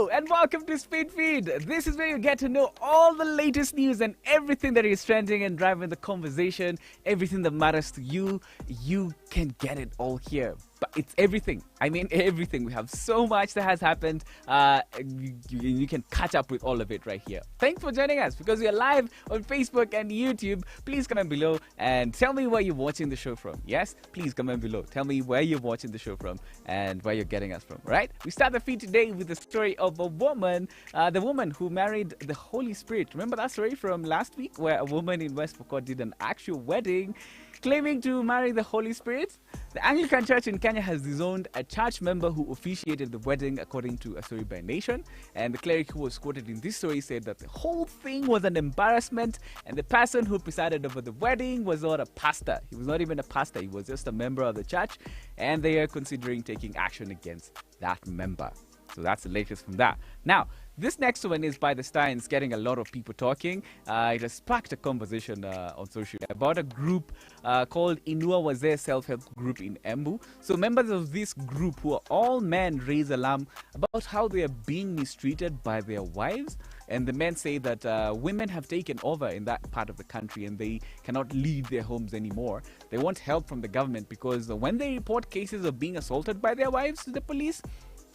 Hello and welcome to Speed Feed. This is where you get to know all the latest news and everything that is trending and driving the conversation, everything that matters to you. You can get it all here. But it's everything. I mean everything. We have so much that has happened. You can catch up with all of it right here. Thanks for joining us because we are live on Facebook and YouTube. Please comment below and tell me where you're watching the show from. Yes, please comment below. Tell me where you're watching the show from and where you're getting us from. Right? We start the feed today with the story of a woman, the woman who married the Holy Spirit. Remember that story from last week where a woman in West Pokot did an actual wedding claiming to marry the Holy Spirit? The Anglican Church in Kenya has disowned a church member who officiated the wedding, according to a story by Nation. And the cleric who was quoted in this story said that the whole thing was an embarrassment, and the person who presided over the wedding was not a pastor. He was not even a pastor. He was just a member of the church, and they are considering taking action against that member. So that's the latest from that. Now, this next one is by the Steins, getting a lot of people talking. It has sparked a conversation on social media about a group called Inua Wazee Self-Help Group in Embu. So members of this group, who are all men, raise alarm about how they are being mistreated by their wives. And the men say that women have taken over in that part of the country and they cannot leave their homes anymore. They want help from the government because when they report cases of being assaulted by their wives to the police,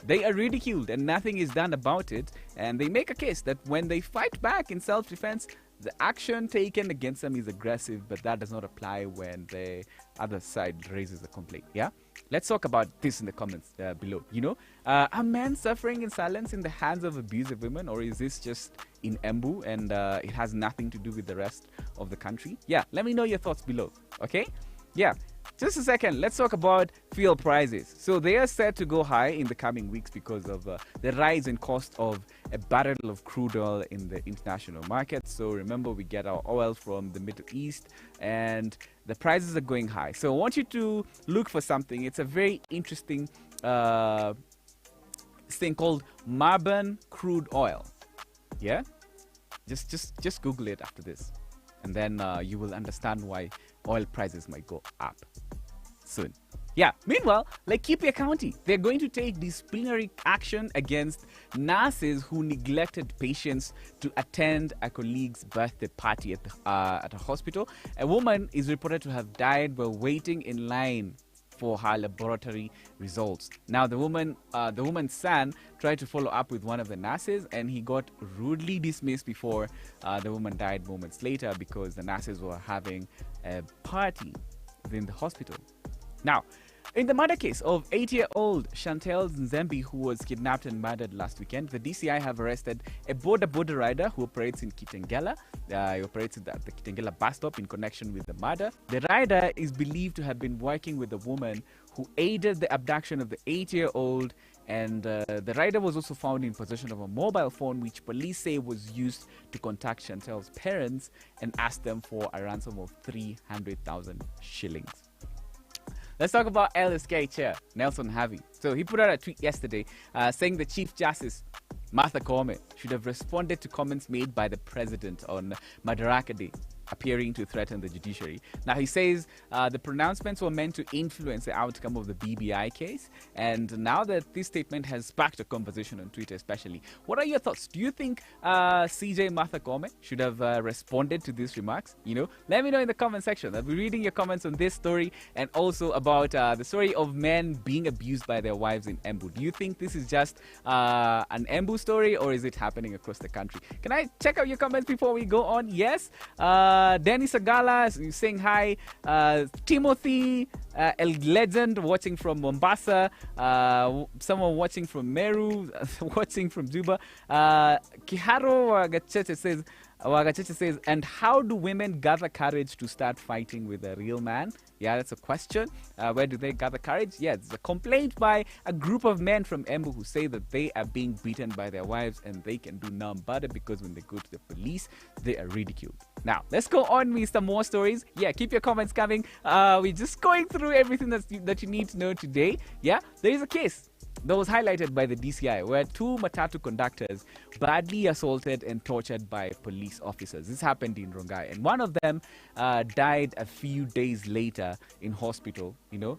they are ridiculed and nothing is done about it. And they make a case that when they fight back in self-defense, the action taken against them is aggressive, but that does not apply when the other side raises a complaint. Yeah, let's talk about this in the comments below. You know, are men suffering in silence in the hands of abusive women, or is this just in Embu and it has nothing to do with the rest of the country? Yeah, let me know your thoughts below. Okay, yeah. Just a second, let's talk about fuel prices. So they are set to go high in the coming weeks because of the rise in cost of a barrel of crude oil in the international market. So remember, we get our oil from the Middle East and the prices are going high. So I want you to look for something. It's a very interesting thing called Marban crude oil. Yeah? Just Google it after this. And then you will understand why oil prices might go up soon. Yeah, meanwhile, Laikipia County, they're going to take disciplinary action against nurses who neglected patients to attend a colleague's birthday party at a hospital. A woman is reported to have died while waiting in line for her laboratory results. Now, the woman's son tried to follow up with one of the nurses, and he got rudely dismissed before the woman died moments later because the nurses were having a party within the hospital. Now, in the murder case of 8-year-old Chantel Nzembi, who was kidnapped and murdered last weekend, the DCI have arrested a border rider who operates in Kitengela. He operates at the Kitengela bus stop in connection with the murder. The rider is believed to have been working with a woman who aided the abduction of the 8-year-old, and the rider was also found in possession of a mobile phone which police say was used to contact Chantel's parents and ask them for a ransom of 300,000 shillings. Let's talk about LSK chair, Nelson Havi. So he put out a tweet yesterday saying the Chief Justice, Martha Koome, should have responded to comments made by the president on Madaraka Day, appearing to threaten the judiciary. Now, he says the pronouncements were meant to influence the outcome of the BBI case. And now that this statement has sparked a conversation on Twitter especially, what are your thoughts? Do you think CJ Martha Koome should have responded to these remarks? You know, let me know in the comment section. I'll be reading your comments on this story and also about the story of men being abused by their wives in Embu. Do you think this is just an Embu story, or is it happening across the country? Can I check out your comments before we go on? Yes. Danny Sagala saying hi. Timothy, El Legend, watching from Mombasa. Someone watching from Meru, watching from Juba. Kiharo Wagacheche says, and how do women gather courage to start fighting with a real man? Yeah, that's a question. Where do they gather courage? Yeah, it's a complaint by a group of men from Embu who say that they are being beaten by their wives and they can do none better because when they go to the police, they are ridiculed. Now, let's go on with some more stories. Yeah, keep your comments coming. We're just going through everything that you need to know today. Yeah, there is a case that was highlighted by the DCI, where two matatu conductors badly assaulted and tortured by police officers. This happened in Rongai, and one of them died a few days later in hospital,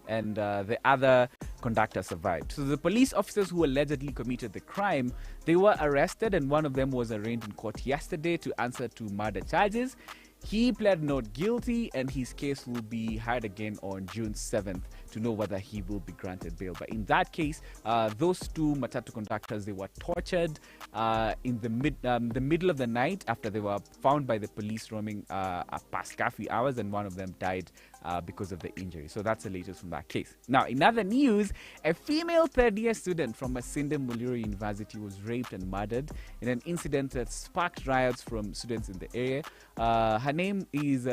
and the other conductor survived. So the police officers who allegedly committed the crime, they were arrested, and one of them was arraigned in court yesterday to answer to murder charges. He pled not guilty, and his case will be heard again on June 7th to know whether he will be granted bail. But in that case, those two matatu conductors, they were tortured in the middle of the night after they were found by the police roaming past curfew hours, and one of them died because of the injury. So that's the latest from that case. Now, in other news, a female third-year student from Masinde Muliro University was raped and murdered in an incident that sparked riots from students in the area. Her name is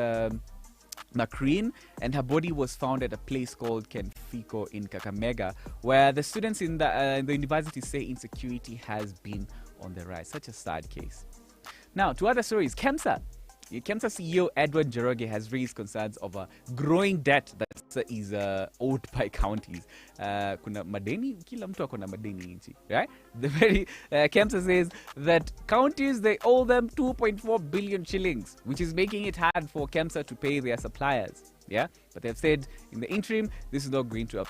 Macrine, and her body was found at a place called Kenfiko in Kakamega, where the students in the university say insecurity has been on the rise. Such a sad case. Now, to other stories, KEMSA CEO Edward Njoroge has raised concerns of a growing debt that is owed by counties. Kuna madeni, kila mtu akona madeni nchi, right? The very KEMSA says that counties, they owe them 2.4 billion shillings, which is making it hard for KEMSA to pay their suppliers. Yeah, but they've said in the interim, this is not going to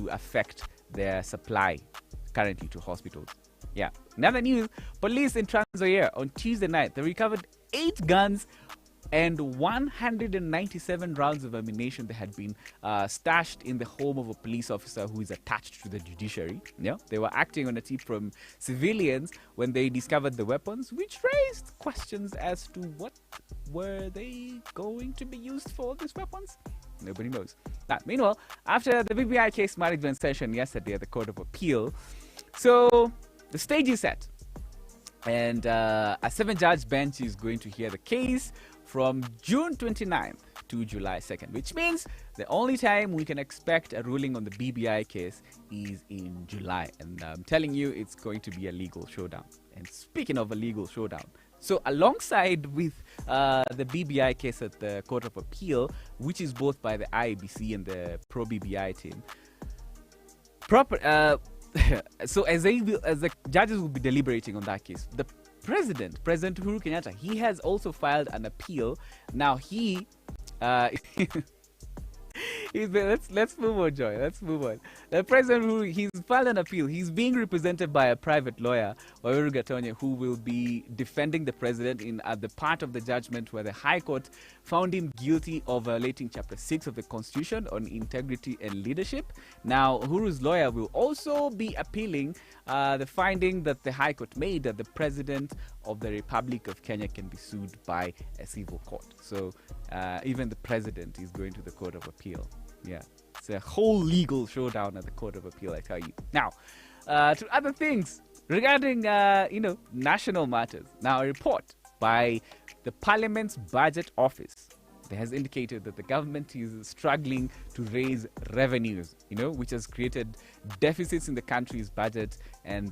affect their supply currently to hospitals. Yeah. In other news, police in Trans Nzoia on Tuesday night, they recovered 8 guns and 197 rounds of ammunition that had been stashed in the home of a police officer who is attached to the judiciary. Yeah, they were acting on a tip from civilians when they discovered the weapons, which raised questions as to what were they going to be used for, these weapons. Nobody knows. Now, meanwhile, after the BBI case management session yesterday at the Court of Appeal, so the stage is set, and a 7-judge bench is going to hear the case from June 29th to July 2nd, which means the only time we can expect a ruling on the BBI case is in July. And I'm telling you, it's going to be a legal showdown. And speaking of a legal showdown, so alongside with the BBI case at the Court of Appeal, which is both by the IEBC and the pro-BBI team, so as the judges will be deliberating on that case, the President Uhuru Kenyatta, he has also filed an appeal. Now let's move on, Joy. Let's move on. The President, he's filed an appeal. He's being represented by a private lawyer, Waweru Gatonye, who will be defending the president in the part of the judgment where the High Court found him guilty of violating Chapter 6 of the Constitution on integrity and leadership. Now, Uhuru's lawyer will also be appealing the finding that the High Court made that the President of the Republic of Kenya can be sued by a civil court. So even the President is going to the Court of Appeal. Yeah, it's a whole legal showdown at the Court of Appeal, I tell you. Now, to other things regarding, national matters. Now, a report by the Parliament's Budget Office has indicated that the government is struggling to raise revenues, which has created deficits in the country's budget, and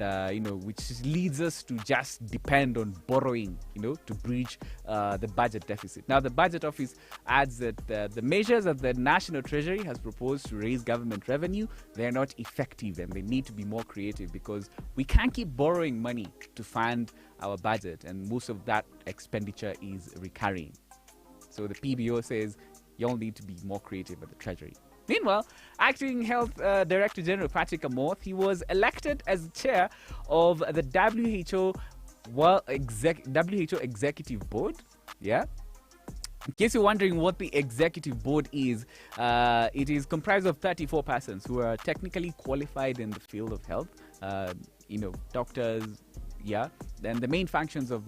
which leads us to just depend on borrowing, to bridge the budget deficit. Now, the Budget Office adds that the measures that the National Treasury has proposed to raise government revenue, they're not effective, and they need to be more creative, because we can't keep borrowing money to fund our budget, and most of that expenditure is recurring. So the PBO says you all need to be more creative at the Treasury. Meanwhile, Acting Health Director General Patrick Amoth, he was elected as chair of the WHO Executive Board. Yeah. In case you're wondering what the Executive Board is, it is comprised of 34 persons who are technically qualified in the field of health. Doctors. Yeah, then the main functions of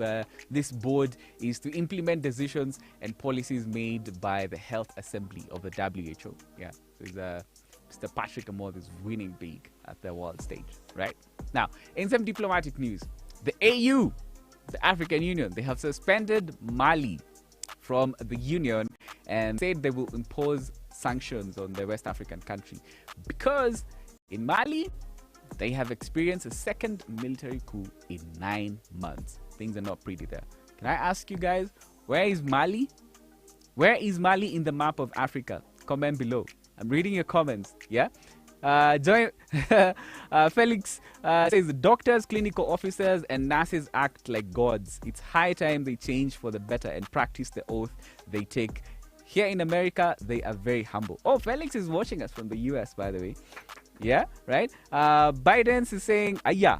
this board is to implement decisions and policies made by the Health Assembly of the WHO. Yeah, so Mr. Patrick Amoth is winning big at the world stage, right? Now, in some diplomatic news, the AU, the African Union, they have suspended Mali from the Union and said they will impose sanctions on the West African country because in Mali, they have experienced a second military coup in 9 months. Things are not pretty there. Can I ask you guys, where is Mali? Where is Mali in the map of Africa? Comment below. I'm reading your comments. Yeah. Join Felix says doctors, clinical officers, and nurses act like gods. It's high time they change for the better and practice the oath they take. Here in America, they are very humble. Oh, Felix is watching us from the US, by the way. Yeah, right? Biden is saying, aya,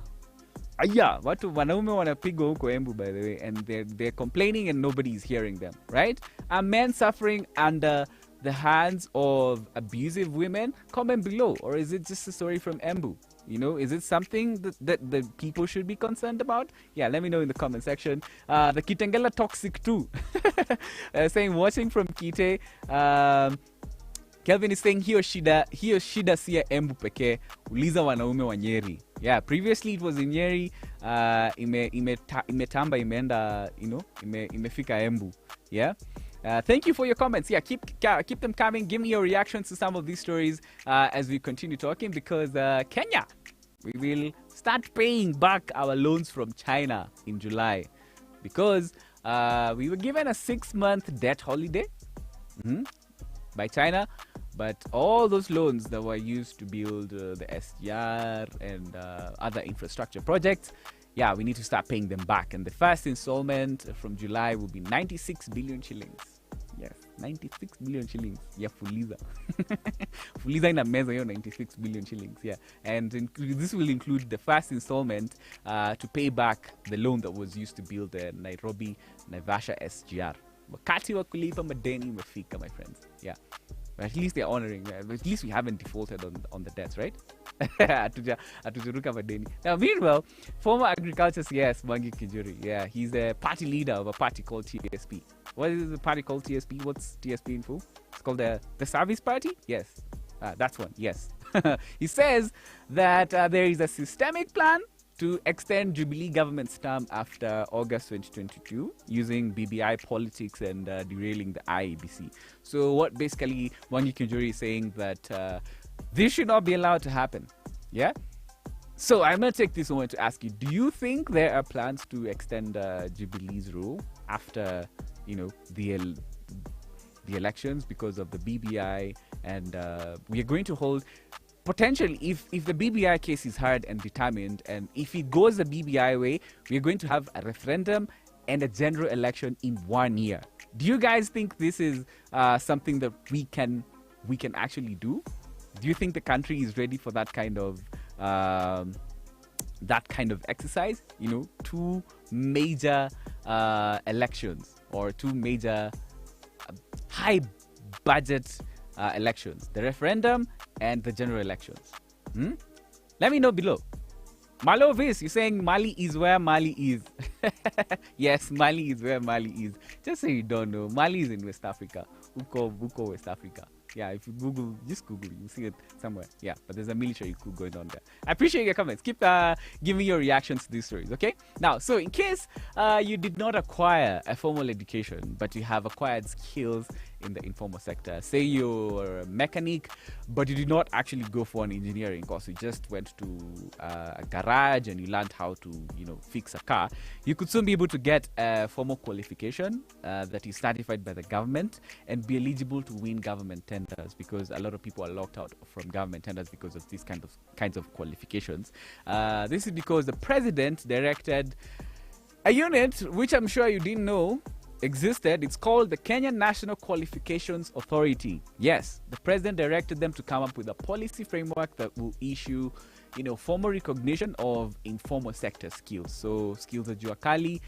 watu wanaume wanapigwa huko Embu, by the way, and they're complaining and nobody is hearing them, right? Are men suffering under the hands of abusive women? Comment below. Or is it just a story from Embu? You know, is it something that the people should be concerned about? Yeah, let me know in the comment section. The Kitengela Toxic too. Saying, watching from Kite. Kelvin is saying hiyo shida si ya Embu pekee, uliza wanaume wa Nyeri. Yeah, previously it was in Nyeri, imetamba imeenda, you know, imefika Embu. Yeah. Thank you for your comments. Yeah, keep them coming. Give me your reactions to some of these stories as we continue talking, because Kenya, we will start paying back our loans from China in July, because we were given a 6-month debt holiday by China, but all those loans that were used to build the SGR and other infrastructure projects, yeah, we need to start paying them back. And the first installment from July will be 96 billion shillings. Yes, 96 billion shillings. Yeah, Fuliza. Fuliza in a meza, 96 billion shillings. Yeah, and this will include the first installment to pay back the loan that was used to build the Nairobi Naivasha SGR. Wakati wa kulipa madeni umefika, my friends. Yeah. But at least they're honoring. At least we haven't defaulted on the debts, right? Atujuruka madeni. Now, meanwhile, former agriculture CS Mwangi Kijuri, yeah, he's the party leader of a party called TSP. What is the party called TSP? What's TSP in full? It's called the Service Party? Yes. That's one. Yes. He says that there is a systemic plan to extend Jubilee government's term after August 2022 using BBI politics and derailing the IEBC. So what basically Mwangi Kijuri is saying that this should not be allowed to happen. Yeah? So I'm going to take this moment to ask you, do you think there are plans to extend Jubilee's rule after, you know, the elections because of the BBI, and we are going to hold potentially, if the BBI case is heard and determined, and if it goes the BBI way, we're going to have a referendum and a general election in 1 year. Do you guys think this is something that we can actually do? Do you think the country is ready for that kind of exercise? You know, 2 major elections, or 2 major high budget elections, the referendum and the general elections. Let me know below. Malovis, you're saying Mali is where Mali is. Yes, Mali is where Mali is. Just so you don't know, Mali is in West Africa. Buko, West Africa. Yeah, if you just Google, you'll see it somewhere. Yeah, but there's a military coup going on there. I appreciate your comments. Keep giving your reactions to these stories, okay? Now, so in case you did not acquire a formal education, but you have acquired skills in the informal sector, say you're a mechanic, but you did not actually go for an engineering course, you just went to a garage and you learned how to, you know, fix a car, you could soon be able to get a formal qualification that is certified by the government and be eligible to win government tenders, because a lot of people are locked out from government tenders because of these kinds of qualifications. This is because the president directed a unit, which I'm sure you didn't know existed. It's called the Kenyan National Qualifications Authority. Yes, the president directed them to come up with a policy framework that will issue, you know, formal recognition of informal sector skills. So skills at Juakali,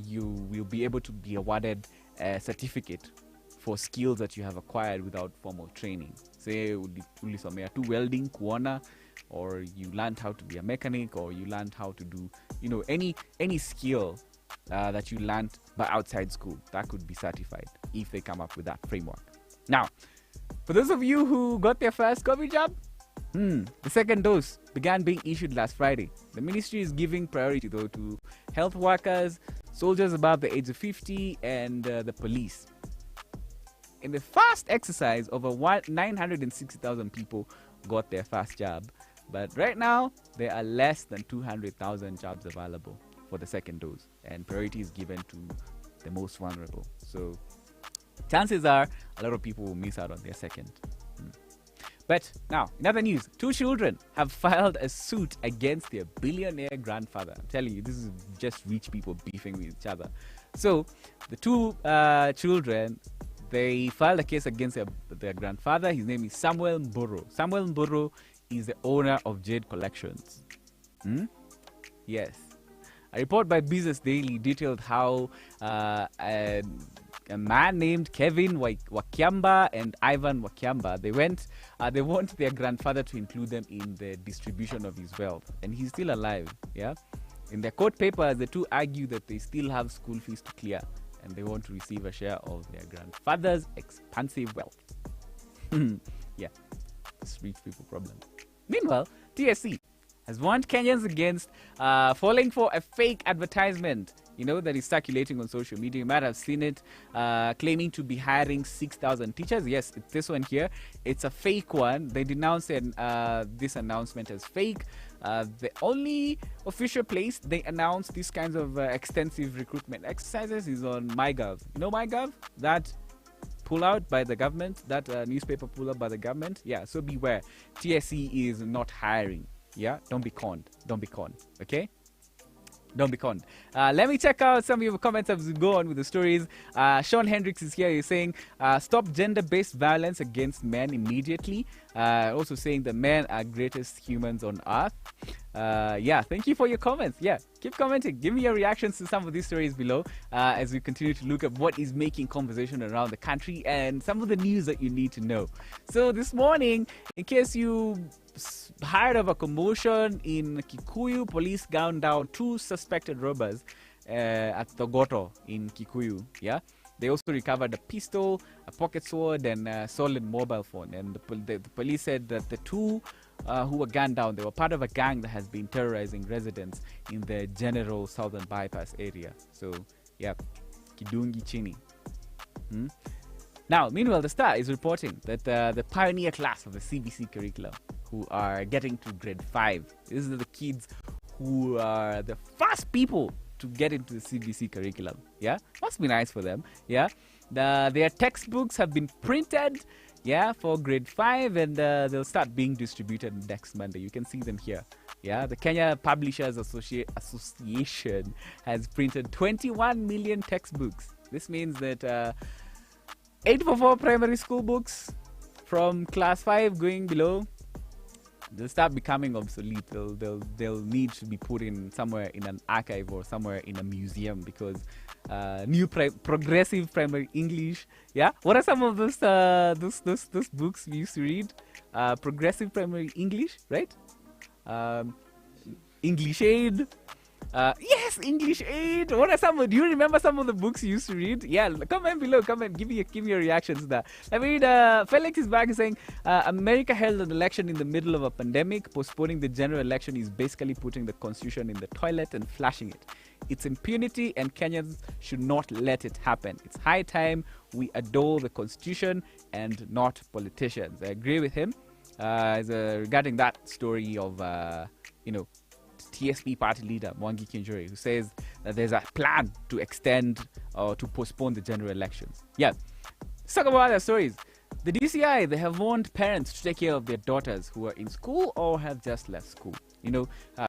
you will be able to be awarded a certificate for skills that you have acquired without formal training. Say ulisomea tu welding kuona, or you learned how to be a mechanic, or you learned how to do, you know, any skill that you learned but outside school, that could be certified if they come up with that framework. Now, for those of you who got their first COVID jab, the second dose began being issued last Friday. The ministry is giving priority, though, to health workers, soldiers above the age of 50, and the police. In the first exercise, over 960,000 people got their first jab, but right now there are less than 200,000 jabs available for the second dose, and priority is given to the most vulnerable. So chances are a lot of people will miss out on their second. But now, in other news, two children have filed a suit against their billionaire grandfather. I'm telling you, this is just rich people beefing with each other. So, the two children, they filed a case against their grandfather. His name is Samuel Mburu. Samuel Mburu is the owner of Jade Collections. Yes. A report by Business Daily detailed how a man named Kevin Wakiamba and Ivan Wakiamba, they want their grandfather to include them in the distribution of his wealth. And he's still alive, yeah? In their court papers, the two argue that they still have school fees to clear and they want to receive a share of their grandfather's expansive wealth. Yeah, this rich people problem. Meanwhile, TSC has warned Kenyans against falling for a fake advertisement, that is circulating on social media. You might have seen it, claiming to be hiring 6,000 teachers. Yes, it's this one here. It's a fake one. They denounced this announcement as fake. The only official place they announce these kinds of extensive recruitment exercises is on MyGov. You know MyGov? That pull out by the government, that newspaper pull out by the government. Yeah, so beware. TSC is not hiring. Yeah, don't be conned. Don't be conned. Okay? Don't be conned. Let me check out some of your comments as we go on with the stories. Sean Hendricks is here. He's saying, stop gender-based violence against men immediately. Also saying the men are greatest humans on earth. Yeah, thank you for your comments. Yeah, keep commenting. Give me your reactions to some of these stories below as we continue to look at what is making conversation around the country and some of the news that you need to know. So this morning, in case you heard of a commotion in Kikuyu, police gunned down two suspected robbers at Thogoto in Kikuyu. Yeah, they also recovered a pistol, a pocket sword, and a stolen mobile phone. And the police said that the two who were gunned down, they were part of a gang that has been terrorizing residents in the general southern bypass area. So, yeah, Kidungi Chini. Now, meanwhile, the Star is reporting that the pioneer class of the CBC curriculum, who are getting to grade 5, these are the kids who are the first people to get into the CBC curriculum. Yeah, must be nice for them. Yeah, their textbooks have been printed. Yeah, for grade 5, and they'll start being distributed next Monday. You can see them here. Yeah, the Kenya Publishers Association has printed 21 million textbooks. This means that 844 primary school books from class 5 going below, they'll start becoming obsolete. They'll need to be put in somewhere in an archive or somewhere in a museum because new progressive primary English. Yeah, what are some of those books we used to read? Progressive primary English, right? English Aid. Yes, English Aid. What are some? Do you remember some of the books you used to read? Yeah, comment below. Comment. Give me your reactions to that. I mean, Felix is back saying America held an election in the middle of a pandemic. Postponing the general election is basically putting the constitution in the toilet and flashing it. It's impunity, and Kenyans should not let it happen. It's high time we adore the constitution and not politicians. I agree with him regarding that story of TSP party leader Mwangi Kinjuri, who says that there's a plan to extend or to postpone the general elections. Yeah, let's talk about other stories. The DCI, they have warned parents to take care of their daughters who are in school or have just left school.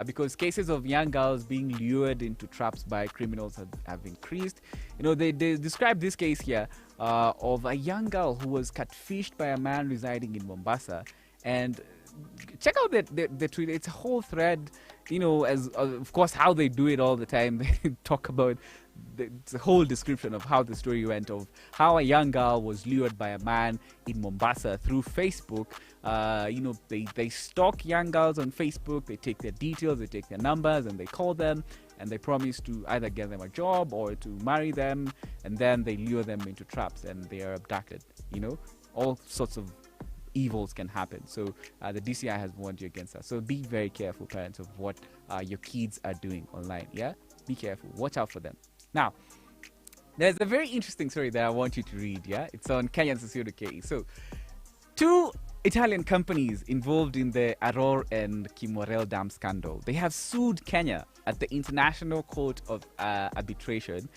Because cases of young girls being lured into traps by criminals have increased. They describe this case here of a young girl who was catfished by a man residing in Mombasa. And check out the tweet. It's a whole thread, as of course how they do it all the time. They talk about the whole description of how the story went, of how a young girl was lured by a man in Mombasa through Facebook. They stalk young girls on Facebook. They take their details, they take their numbers, and they call them, and they promise to either get them a job or to marry them, and then they lure them into traps and they are abducted. All sorts of evils can happen. So the DCI has warned you against that. So be very careful, parents, of what your kids are doing online. Yeah, be careful. Watch out for them. Now, there's a very interesting story that I want you to read. Yeah, it's on Kenyan.co.ke. So, two Italian companies involved in the Aror and Kimorel Dam scandal, they have sued Kenya at the International Court of Arbitration.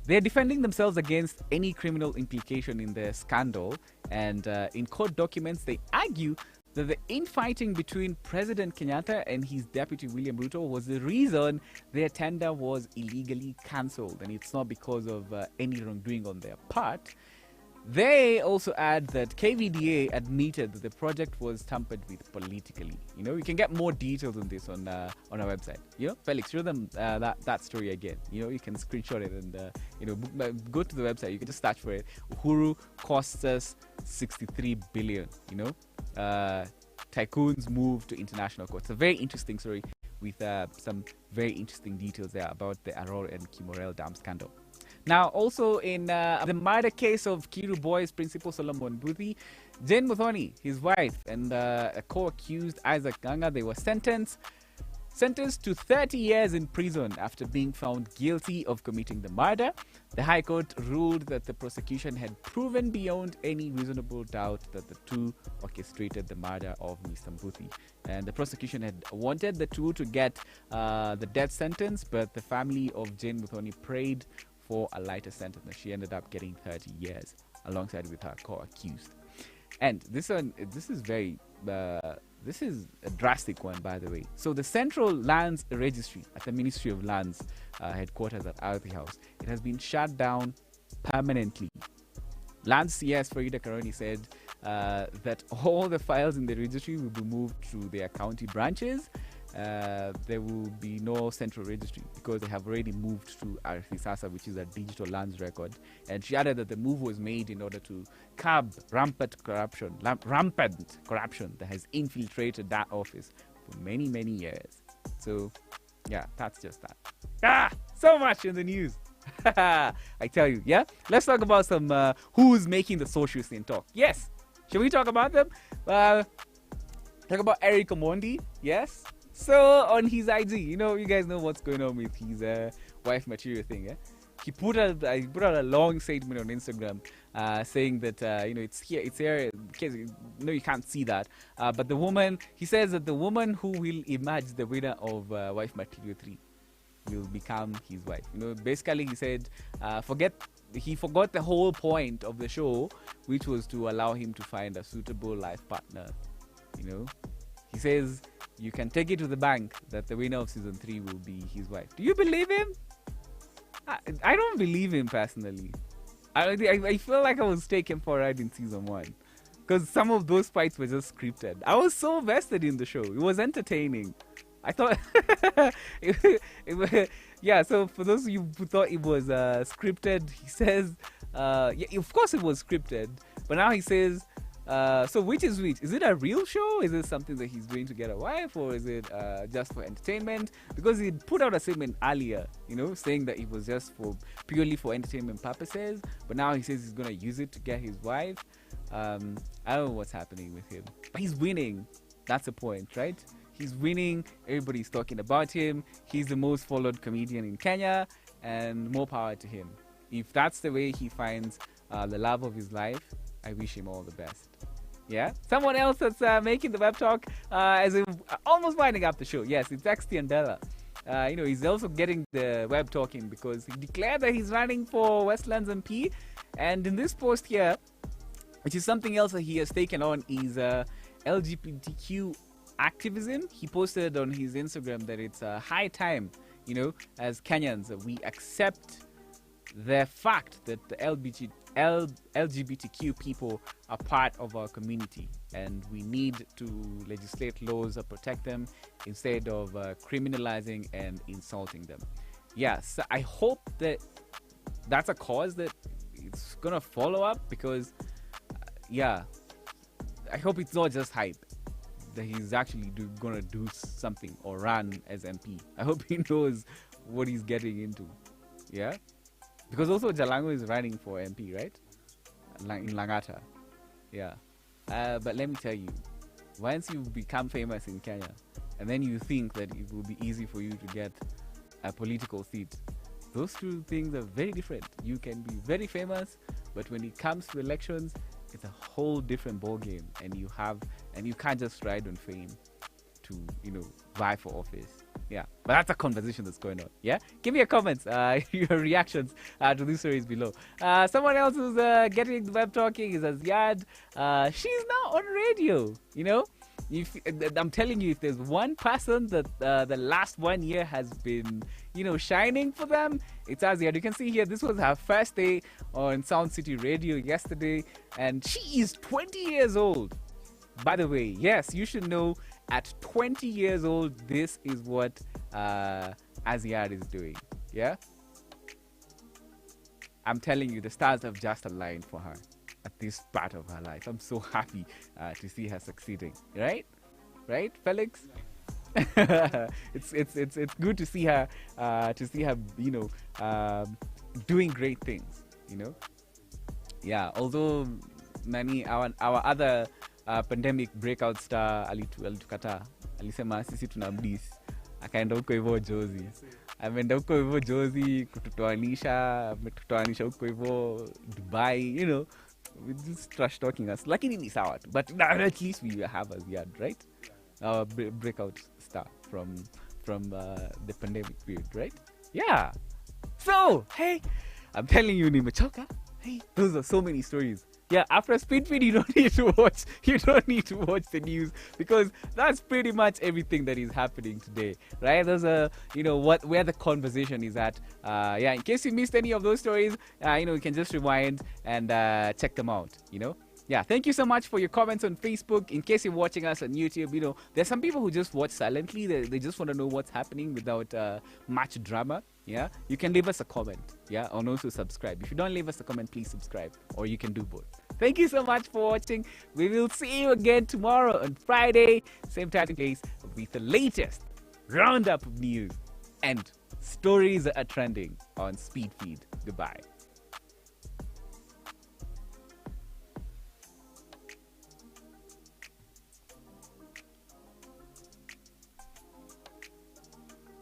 They're defending themselves against any criminal implication in the scandal, and in court documents, they argue that the infighting between President Kenyatta and his deputy William Ruto was the reason their tender was illegally cancelled, and it's not because of any wrongdoing on their part. They also add that KVDA admitted that the project was tampered with politically. You can get more details on this on our website. Felix, show them that story again. You can screenshot it and go to the website. You can just search for it. Uhuru costs us 63 billion. Tycoons move to international court. It's a very interesting story with some very interesting details there about the Aror and Kimorel Dam scandal. Now, also in the murder case of Kiru Boys principal Solomon Mbuthi, Jane Muthoni, his wife, and a co-accused Isaac Ganga, they were sentenced to 30 years in prison after being found guilty of committing the murder. The High Court ruled that the prosecution had proven beyond any reasonable doubt that the two orchestrated the murder of Mr. Mbuthi. And the prosecution had wanted the two to get the death sentence, but the family of Jane Muthoni prayed for a lighter sentence, and she ended up getting 30 years alongside with her co-accused. And this is a drastic one, by the way. So the Central Lands Registry at the Ministry of Lands headquarters at Athi House, it has been shut down permanently. Lands CS Farida Karoni said that all the files in the registry will be moved to their county branches. There will be no central registry because they have already moved to Arthisasa, which is a digital lands record. And she added that the move was made in order to curb rampant corruption that has infiltrated that office for many, many years. So, yeah, that's just that. So much in the news. I tell you, yeah? Let's talk about some who's making the social scene talk. Yes. Shall we talk about them? Talk about Eric Omondi. Yes. So on his IG, you guys know what's going on with his wife material thing. He put out a long statement on Instagram saying that it's here. In case you can't see that. But the woman, he says that the woman who will emerge the winner of Wife Material 3 will become his wife. Basically he said he forgot the whole point of the show, which was to allow him to find a suitable life partner. He says you can take it to the bank that the winner of season 3 will be his wife. Do you believe him? I don't believe him personally. I feel like I was taken for a ride in season 1 because some of those fights were just scripted. I was so vested in the show. It was entertaining. I thought yeah, so for those of you who thought it was scripted, he says yeah, of course it was scripted, but now he says so which is which? Is it a real show? Is it something that he's doing to get a wife, or is it just for entertainment? Because he put out a statement earlier, saying that it was just purely for entertainment purposes, but now he says he's gonna use it to get his wife. I don't know what's happening with him, but he's winning. That's the point, right? He's winning. Everybody's talking about him. He's the most followed comedian in Kenya, and more power to him. If that's the way he finds the love of his life, I wish him all the best. Yeah? Someone else that's making the web talk as we're almost winding up the show. Yes, it's XT Andela. He's also getting the web talking because he declared that he's running for Westlands MP. And in this post here, which is something else that he has taken on, is LGBTQ activism. He posted on his Instagram that it's a high time, as Kenyans, we accept the fact that the LGBTQ people are part of our community, and we need to legislate laws that protect them instead of criminalizing and insulting them. So I hope that that's a cause that it's gonna follow up, because I hope it's not just hype, that he's actually gonna do something or run as MP. I hope he knows what he's getting into. Yeah, because also Jalango is running for MP, right? In Langata. Yeah. But let me tell you, once you become famous in Kenya, and then you think that it will be easy for you to get a political seat, those two things are very different. You can be very famous, but when it comes to elections, it's a whole different ball game, and you can't just ride on fame to vie for office. Yeah, but that's a conversation that's going on. Yeah, give me your comments, your reactions to these stories below. Someone else who's getting the web talking is Aziad. She's now on radio. If I'm telling you, if there's one person that the last 1 year has been, shining for them, it's Aziad. You can see here, this was her first day on Sound City Radio yesterday, and she is 20 years old. By the way, yes, you should know at 20 years old, this is what Aziad is doing. Yeah? I'm telling you, the stars have just aligned for her at this part of her life. I'm so happy to see her succeeding. Right, Felix? It's good to see her doing great things. Yeah. Although our other pandemic breakout star alitukata, alisema sisi tunamdis, akaenda huko hivyo Jozi. Ameenda huko hivyo Jozi kututoanisha, ametutoanisha huko hivyo Dubai, just trash talking us. Lakini ni sawa tu. But at least we have Aziad, right? Our breakout star from the pandemic period, right? Yeah. So, hey, I'm telling you, nimechoka. Hey, those are so many stories. Yeah, after a speed feed, you don't need to watch the news, because that's pretty much everything that is happening today, right? Those are, where the conversation is at. Yeah, in case you missed any of those stories, you can just rewind and check them out, Yeah, thank you so much for your comments on Facebook. In case you're watching us on YouTube, there's some people who just watch silently. They just want to know what's happening without much drama. Yeah, you can leave us a comment. Yeah, and also subscribe. If you don't leave us a comment, please subscribe, or you can do both. Thank you so much for watching. We will see you again tomorrow on Friday, same time and place, with the latest roundup of news and stories that are trending on Speed Feed. Goodbye.